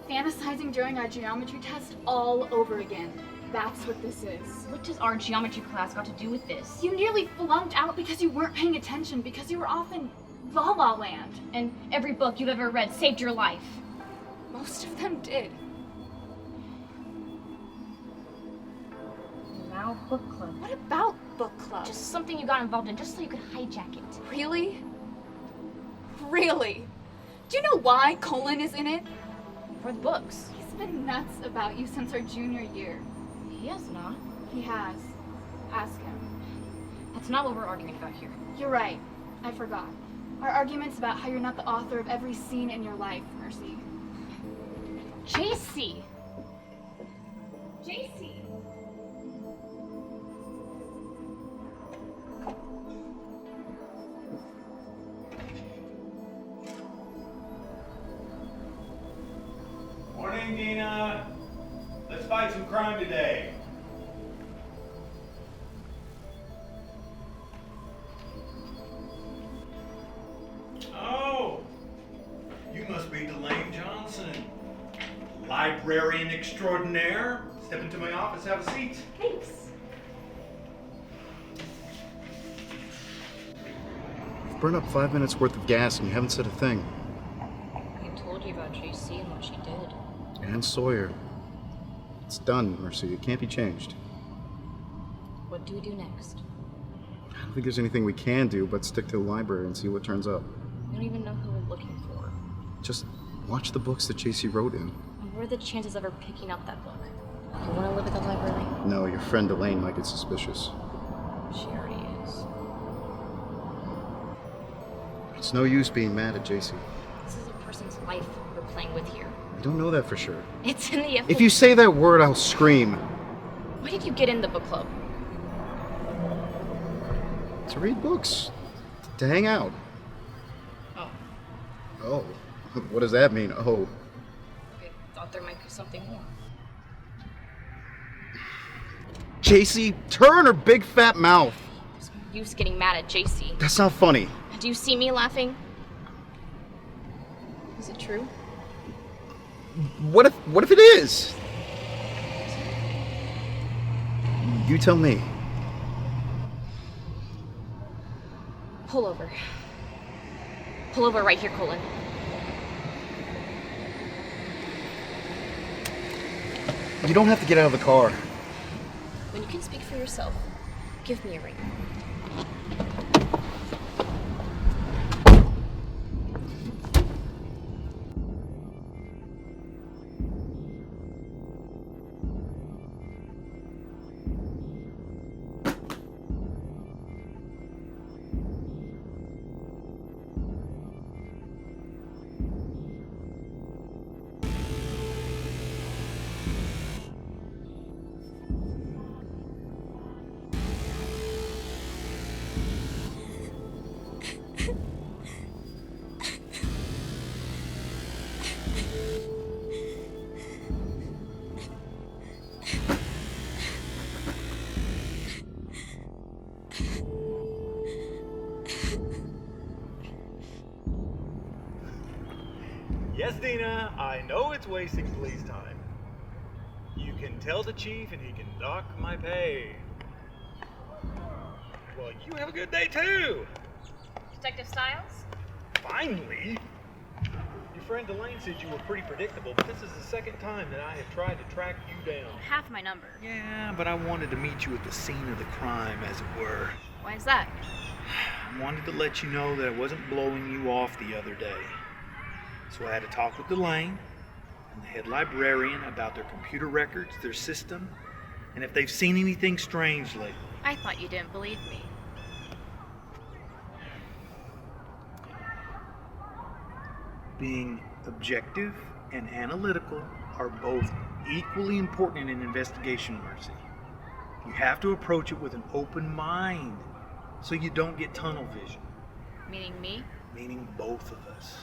Fantasizing during our geometry test all over again. That's what this is. What does our geometry class got to do with this? You nearly flunked out because you weren't paying attention, because you were off in La La Land. And every book you've ever read saved your life. Most of them did. Now book club. What about book club? Just something you got involved in just so you could hijack it. Really? Really? Do you know why Colin is in it? For the books. He's been nuts about you since our junior year. He has not. He has. Ask him. That's not what we're arguing about here. You're right. I forgot. Our argument's about how you're not the author of every scene in your life, Mercy. JC! JC! Morning, Dina. Let's fight some crime today. Oh, you must be Delane Johnson, librarian extraordinaire. Step into my office, have a seat. Thanks. You've burned up 5 minutes worth of gas and you haven't said a thing. I told you about JC and what she did. And Sawyer. It's done, Mercy. It can't be changed. What do we do next? I don't think there's anything we can do but stick to the library and see what turns up. We don't even know who we're looking for. Just watch the books that JC wrote in. And what are the chances of her picking up that book? You want to live at the library? No, your friend Elaine might get suspicious. She already is. It's no use being mad at JC. This is a person's life we're playing with here. I don't know that for sure. It's in the... If you say that word, I'll scream. Why did you get in the book club? To read books. To hang out. Oh. Oh. What does that mean? Oh. I thought there might be something more. JC, turn her big fat mouth. There's no use getting mad at JC. That's not funny. Do you see me laughing? Is it true? What if it is? You tell me. Pull over. Pull over right here, Colin. You don't have to get out of the car. When you can speak for yourself, give me a ring. Yes, Dina, I know it's wasting police time. You can tell the chief and he can dock my pay. Well, you have a good day too. Detective Stiles? Finally! Your friend Delane said you were pretty predictable, but this is the second time that I have tried to track you down. Half my number. Yeah, but I wanted to meet you at the scene of the crime, as it were. Why is that? I wanted to let you know that I wasn't blowing you off the other day. So I had to talk with Delane and the head librarian about their computer records, their system, and if they've seen anything strange lately. I thought you didn't believe me. Being objective and analytical are both equally important in an investigation, Mercy. You have to approach it with an open mind so you don't get tunnel vision. Meaning me? Meaning both of us.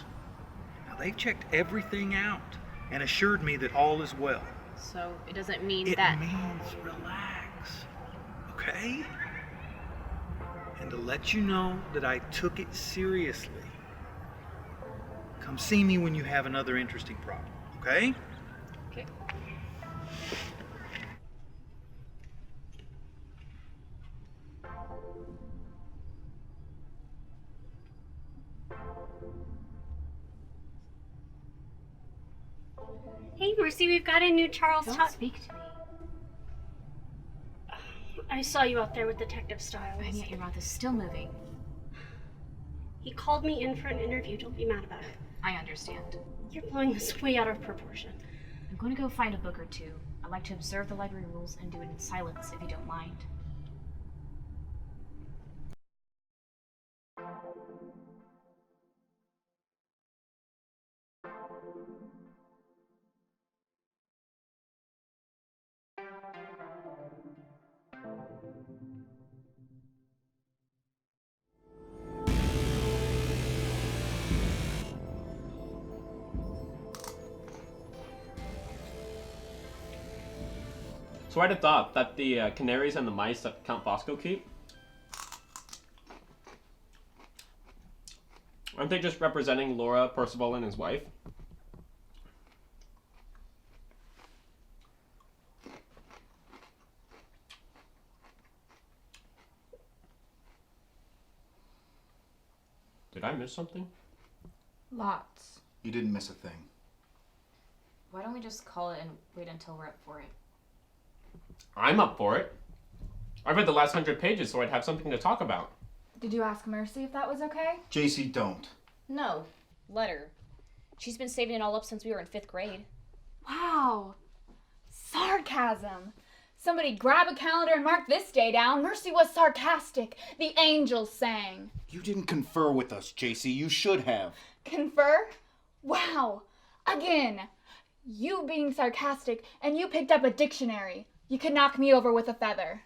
Now, they've checked everything out and assured me that all is well. So it doesn't mean It that. means relax, okay? And to let you know that I took it seriously. Come see me when you have another interesting problem, okay? Okay. Hey, Mercy, we've got a new Charles Don't Tuck. speak to me. I saw you out there with Detective Stiles. And yet your mouth is still moving. He called me in for an interview. Don't be mad about it. I understand. You're blowing this way out of proportion. I'm going to go find a book or two. I'd like to observe the library rules and do it in silence if you don't mind. So I'd have thought that the canaries and the mice that Count Bosco keep, aren't they just representing Laura, Percival, and his wife? Did I miss something? Lots. You didn't miss a thing. Why don't we just call it and wait until we're up for it? I'm up for it. I read the last 100 pages so I'd have something to talk about. Did you ask Mercy if that was okay? JC, don't. No, let her. She's been saving it all up since we were in 5th grade. Wow. Sarcasm. Somebody grab a calendar and mark this day down. Mercy was sarcastic. The angels sang. You didn't confer with us, JC. You should have. Confer? Wow. Again. You being sarcastic and you picked up a dictionary. You could knock me over with a feather.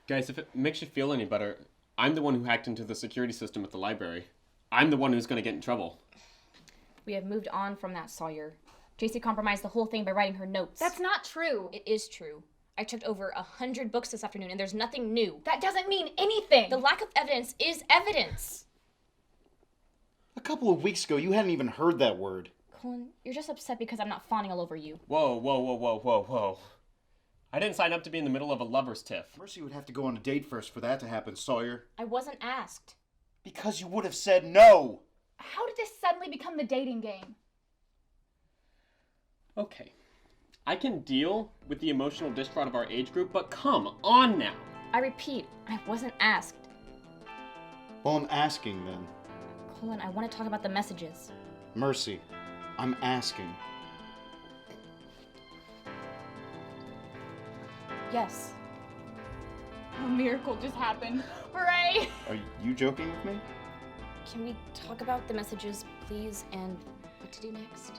Guys, if it makes you feel any better, I'm the one who hacked into the security system at the library. I'm the one who's going to get in trouble. We have moved on from that, Sawyer. JC compromised the whole thing by writing her notes. That's not true. It is true. I checked over 100 books this afternoon and there's nothing new. That doesn't mean anything. The lack of evidence is evidence. A couple of weeks ago, you hadn't even heard that word. Colin, you're just upset because I'm not fawning all over you. Whoa, whoa, whoa, whoa, whoa, whoa. I didn't sign up to be in the middle of a lover's tiff. Mercy would have to go on a date first for that to happen, Sawyer. I wasn't asked. Because you would have said no. How did this suddenly become the dating game? Okay. I can deal with the emotional distraught of our age group, but come on now. I repeat, I wasn't asked. Well, I'm asking then. Colin, I want to talk about the messages. Mercy, I'm asking. Yes. A miracle just happened. Hooray! Are you joking with me? Can we talk about the messages, please, and what to do next?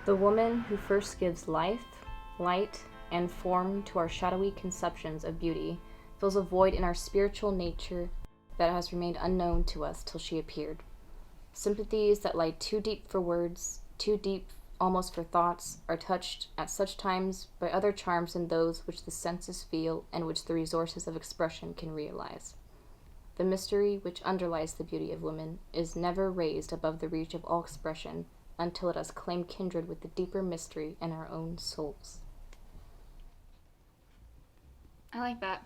The woman who first gives life, light, and form to our shadowy conceptions of beauty fills a void in our spiritual nature that has remained unknown to us till she appeared. Sympathies that lie too deep for words, too deep almost for thoughts, are touched at such times by other charms than those which the senses feel and which the resources of expression can realize. The mystery which underlies the beauty of woman is never raised above the reach of all expression until it has claimed kindred with the deeper mystery in our own souls. I like that.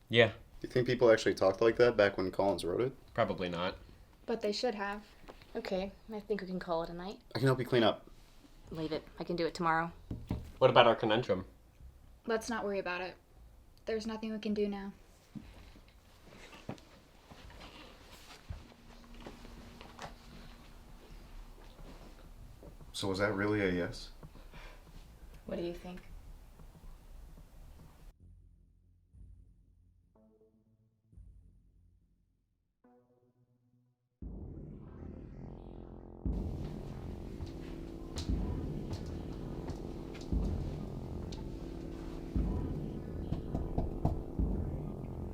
Yeah, Do you think people actually talked like that back when Collins wrote it? probably not. But they should have. Okay, I think we can call it a night. I can help you clean up. Leave it. I can do it tomorrow. What about our conundrum? Let's not worry about it. There's nothing we can do now. So was that really a yes? What do you think?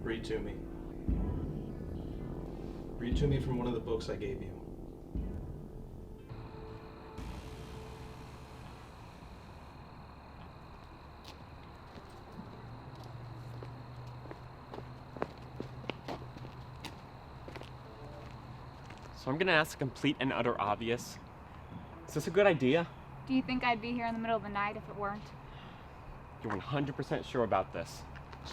Read to me. Read to me from one of the books I gave you. So I'm gonna ask a complete and utter obvious. Is this a good idea? Do you think I'd be here in the middle of the night if it weren't? You're 100% sure about this.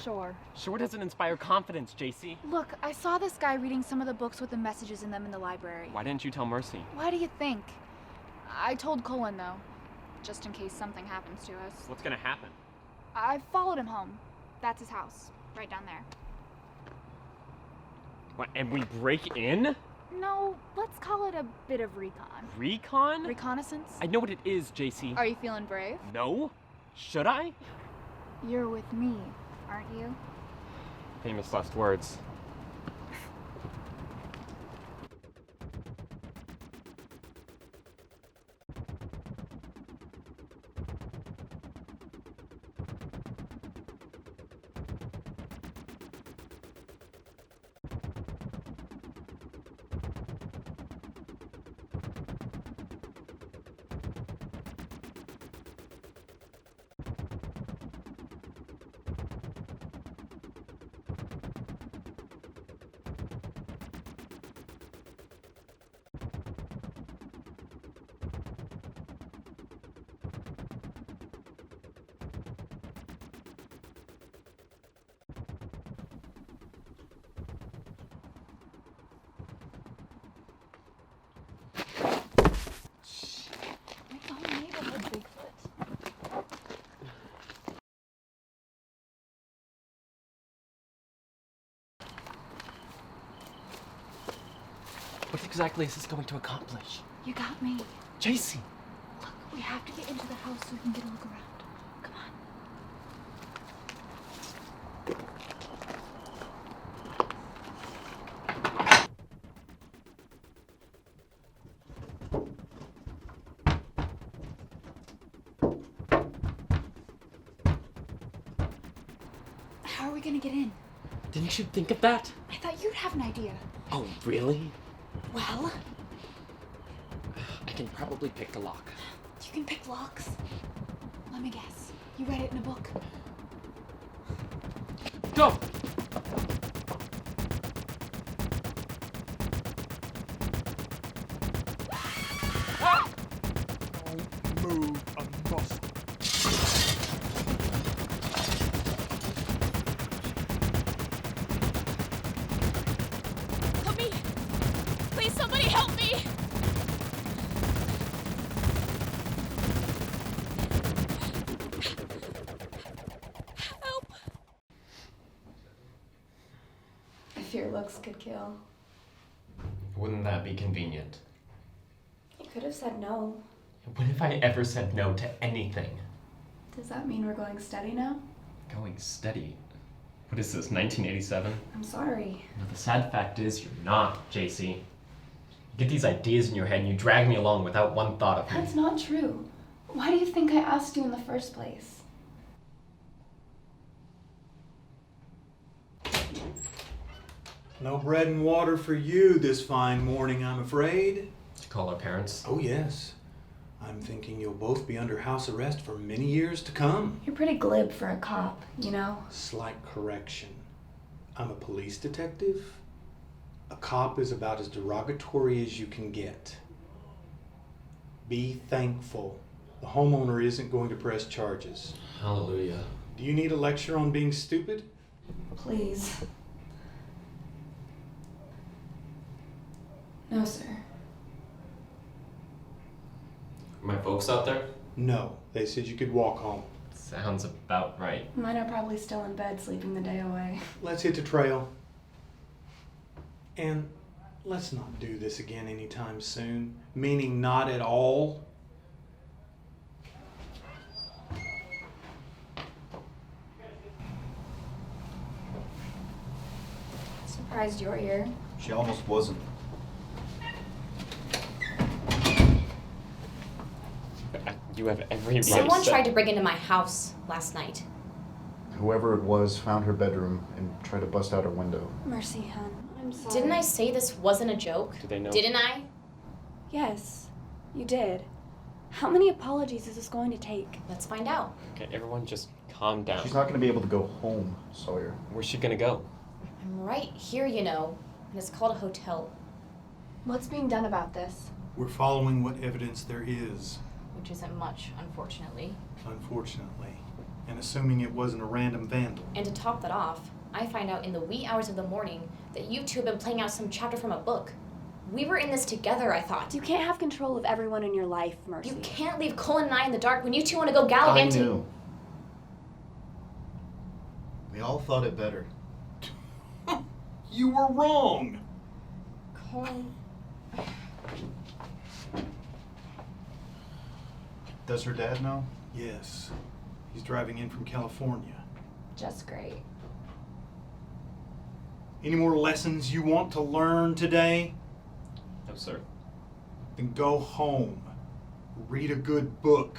Sure. Sure doesn't inspire confidence, JC. Look, I saw this guy reading some of the books with the messages in them in the library. Why didn't you tell Mercy? Why do you think? I told Colin, though, just in case something happens to us. What's gonna happen? I followed him home. That's his house, right down there. What, and we break in? No, let's call it a bit of recon. Recon? Reconnaissance? I know what it is, JC. Are you feeling brave? No? Should I? You're with me, aren't you? Famous last words. What exactly is this going to accomplish? You got me. JC! Look, we have to get into the house so we can get a look around. Come on. How are we gonna get in? Didn't you think of that? I thought you'd have an idea. Oh, really? Well, I can probably pick the lock. you can pick locks. Let me guess. You read it in a book. Go! Don't move a muscle. Help me! Please, somebody help me! Help! I fear looks could kill. Wouldn't that be convenient? You could have said no. When have I ever said no to anything? Does that mean we're going steady now? Going steady? What is this, 1987? I'm sorry. No, the sad fact is you're not, JC. You get these ideas in your head and you drag me along without one thought of me. That's not true. Why do you think I asked you in the first place? No bread and water for you this fine morning, I'm afraid. Did you call our parents? Oh, yes. I'm thinking you'll both be under house arrest for many years to come. You're pretty glib for a cop, you know? Slight correction. I'm a police detective. A cop is about as derogatory as you can get. Be thankful. The homeowner isn't going to press charges. Hallelujah. Do you need a lecture on being stupid? Please. No, sir. Are my folks out there? No. They said you could walk home. Sounds about right. Mine are probably still in bed sleeping the day away. Let's hit the trail. And let's not do this again anytime soon. Meaning not at all. Surprised you're here. She almost wasn't. You have every right. Someone tried to break into my house last night. Whoever it was found her bedroom and tried to bust out her window. Mercy, hon. I'm sorry. Didn't I say this wasn't a joke? Do they know? Didn't I? Yes, you did. How many apologies is this going to take? Let's find out. Okay, everyone just calm down. She's not going to be able to go home, Sawyer. Where's she gonna go? I'm right here, you know, and it's called a hotel, What's being done about this? We're following what evidence there is, which isn't much, unfortunately. unfortunately. And assuming it wasn't a random vandal. And to top that off, I find out in the wee hours of the morning that you two have been playing out some chapter from a book. We were in this together, I thought. You can't have control of everyone in your life, Mercy. You can't leave Colin and I in the dark when you two want to go gallivanting. I knew. We all thought it better. You were wrong! Colin... Does her dad know? Yes. He's driving in from California. Just great. Any more lessons you want to learn today? No, sir. Then go home. Read a good book.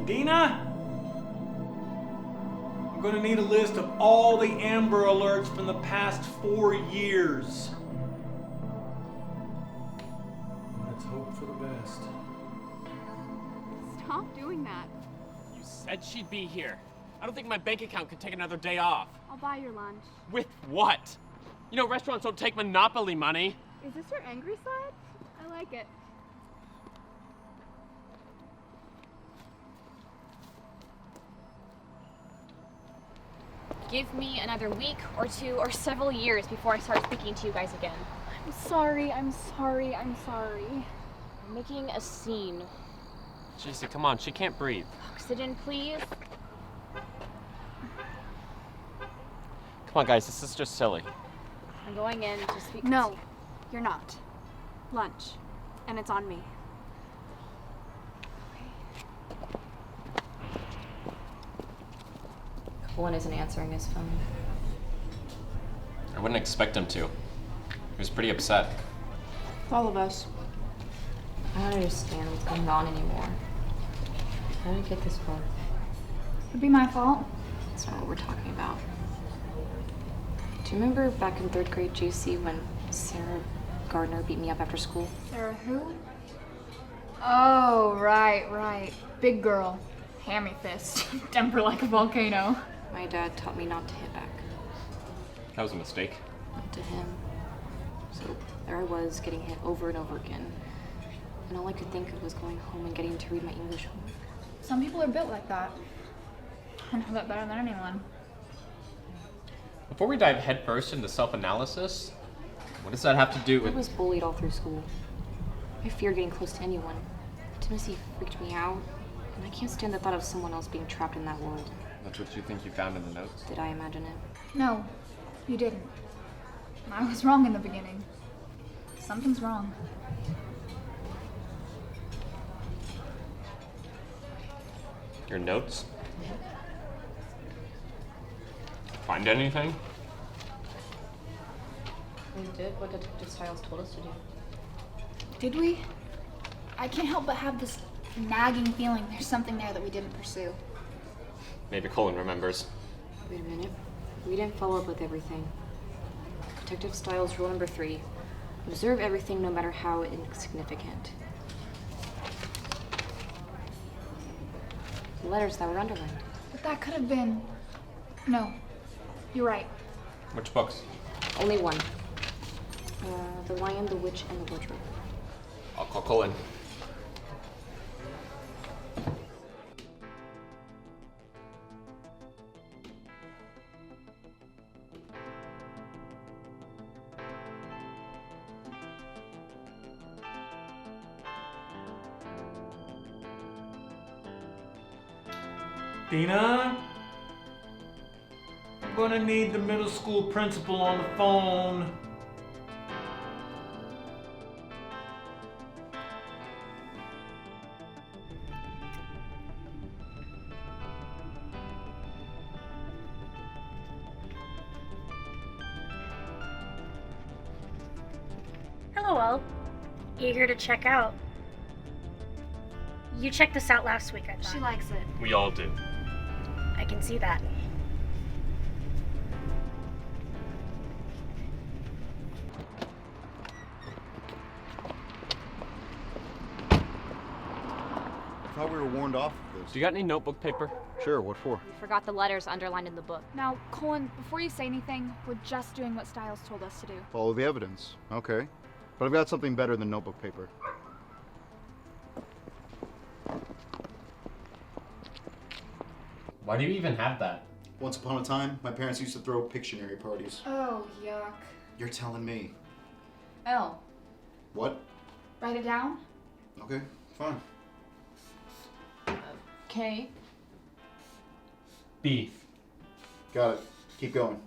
Dina? I'm going to need a list of all the Amber Alerts from the past 4 years. Let's hope for the best. Stop doing that. You said she'd be here. I don't think my bank account could take another day off. I'll buy your lunch. With what? You know, restaurants don't take Monopoly money. Is this your angry side? I like it. Give me another week or two or several years before I start speaking to you guys again. I'm sorry, I'm sorry, I'm sorry. I'm making a scene. JC, come on, she can't breathe. Oxygen, please. Come on, guys, this is just silly. I'm going in to speak. No, you're not. Lunch. And it's on me. Colin isn't answering his phone. I wouldn't expect him to. He was pretty upset. All of us. I don't understand what's going on anymore. How did I get this far? It'd be my fault. That's not what we're talking about. Do you remember back in 3rd grade GC when Sarah Gardner beat me up after school? Sarah who? Oh, right. Big girl. Hammy fist. Temper like a volcano. My dad taught me not to hit back. That was a mistake. Not to him. So there I was, getting hit over and over again. And all I could think of was going home and getting to read my English homework. Some people are built like that. I know that better than anyone. Before we dive headfirst into self-analysis, what does that have to do I with... was bullied all through school. I feared getting close to anyone. Intimacy freaked me out, and I can't stand the thought of someone else being trapped in that world. That's what you think you found in the notes? Did I imagine it? No, you didn't. I was wrong in the beginning. Something's wrong. Your notes? Find anything? We did what Detective Stiles told us to do. Did we? I can't help but have this nagging feeling there's something there that we didn't pursue. Maybe Colin remembers. Wait a minute. We didn't follow up with everything. Detective Stiles rule number 3. Observe everything no matter how insignificant. The letters that were underlined. But that could have been... No. You're right. Which books? Only one. The Lion, the Witch, and the Wardrobe. I'll call Colin. Dina? I'm gonna need the middle school principal on the phone. Hello, all. Eager to check out. You checked this out last week, I thought. She likes it. We all do. I can see that. I thought we were warned off of this. Do you got any notebook paper? Sure, what for? We forgot the letters underlined in the book. Now, Colin, before you say anything, we're just doing what Stiles told us to do. Follow the evidence. Okay. But I've got something better than notebook paper. Why do you even have that? Once upon a time, my parents used to throw Pictionary parties. Oh, yuck. You're telling me. L. What? Write it down? Okay, fine. K. Beef. Got it. Keep going.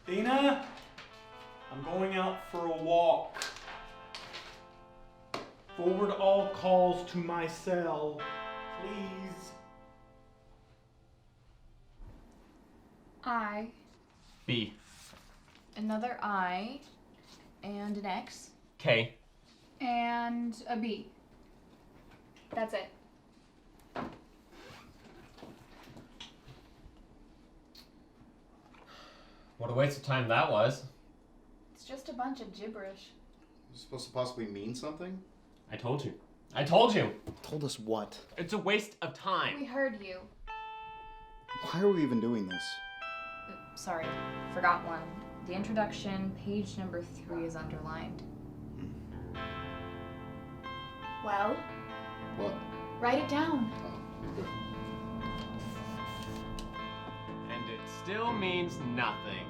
Dina? I'm going out for a walk. Forward all calls to my cell, please. I. B. Another I. And an X. K. And a B. That's it. What a waste of time that was. It's just a bunch of gibberish. Is it supposed to possibly mean something? I told you. I told you. Told us what? It's a waste of time. We heard you. Why are we even doing this? Sorry, forgot one. The introduction, page number 3 is underlined. Well, What? write it down. Oh, okay. And it still means nothing.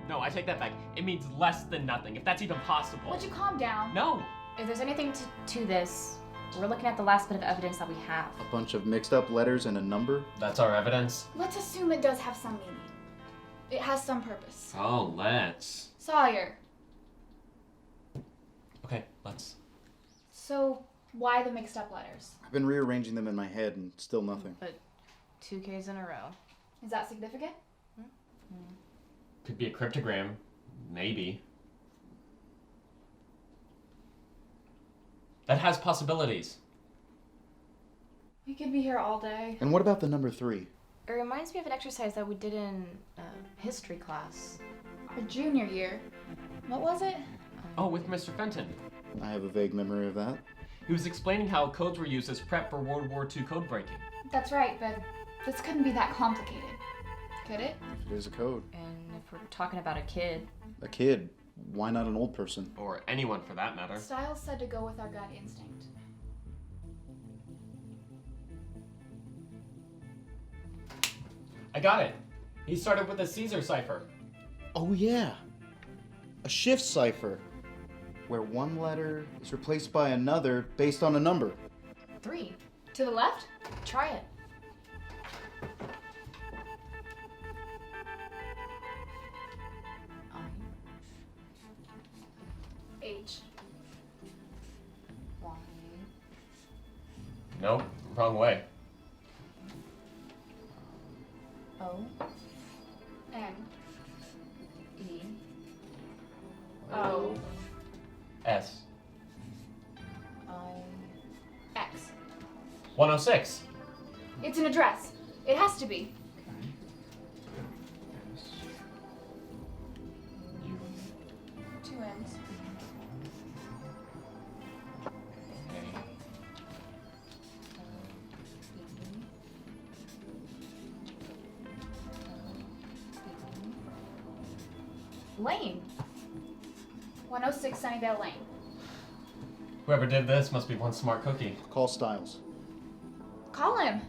No, I take that back. It means less than nothing, if that's even possible. Would you calm down? No. If there's anything to this, we're looking at the last bit of evidence that we have. A bunch of mixed up letters and a number? That's our evidence. Let's assume it does have some meaning. It has some purpose. Oh, let's. Sawyer. Okay, let's. So, why the mixed up letters? I've been rearranging them in my head and still nothing. But 2 Ks in a row. Is that significant? Could be a cryptogram. Maybe. That has possibilities. We could be here all day. And what about the number 3? It reminds me of an exercise that we did in history class. Our junior year. What was it? Oh, with Mr. Fenton. I have a vague memory of that. He was explaining how codes were used as prep for World War II code breaking. That's right, but this couldn't be that complicated. Could it? If it is a code. And if we're talking about a kid. A kid. Why not an old person? Or anyone for that matter. Stiles said to go with our gut instinct. I got it. He started with a Caesar cipher. Oh yeah. A shift cipher. Where one letter is replaced by another based on a number. 3. To the left? Try it. H. Y. Nope, wrong way. O. N. E. O. S. I. X. 106. It's an address. It has to be. Two N's. Lane. 106 Sunnyvale Lane. Whoever did this must be one smart cookie. Call Stiles. Call him.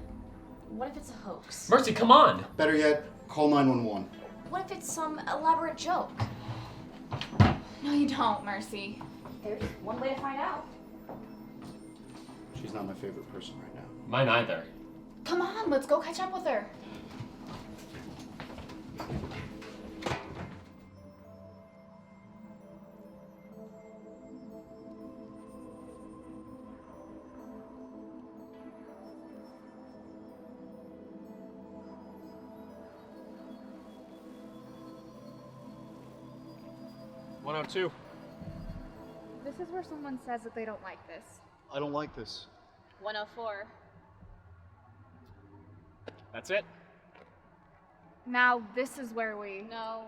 What if it's a hoax? Mercy, come on! Better yet, call 911. What if it's some elaborate joke? No, you don't, Mercy. There's one way to find out. She's not my favorite person right now. Mine either. Come on, let's go catch up with her. Two. This is where someone says that they don't like this. I don't like this. 104. That's it? Now, this is where we... No.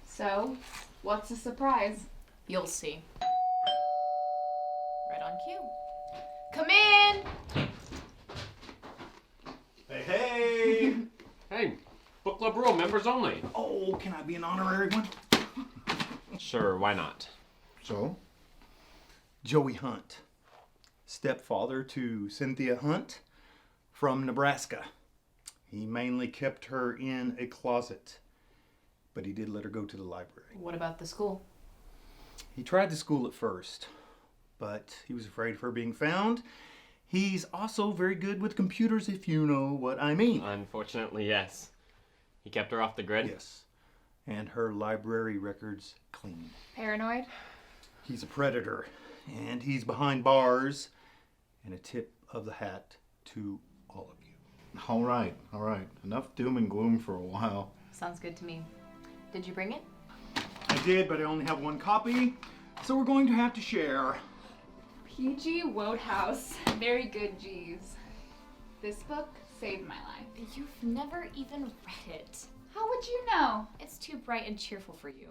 So, what's the surprise? You'll see. Right on cue. Come in! Hey, hey! Hey, book club rule, members only. Oh, can I be an honorary one? Sure, why not? So? Joey Hunt, stepfather to Cynthia Hunt from Nebraska. He mainly kept her in a closet, but he did let her go to the library. What about the school? He tried the school at first, but he was afraid of her being found, He's also very good with computers, if you know what I mean. Unfortunately, yes. He kept her off the grid? Yes. And her library records clean. Paranoid? He's a predator, and he's behind bars, and a tip of the hat to all of you. All right. Enough doom and gloom for a while. Sounds good to me. Did you bring it? I did, but I only have one copy, so we're going to have to share. PG Wodehouse. Very good, G's. This book saved my life. You've never even read it. How would you know? It's too bright and cheerful for you.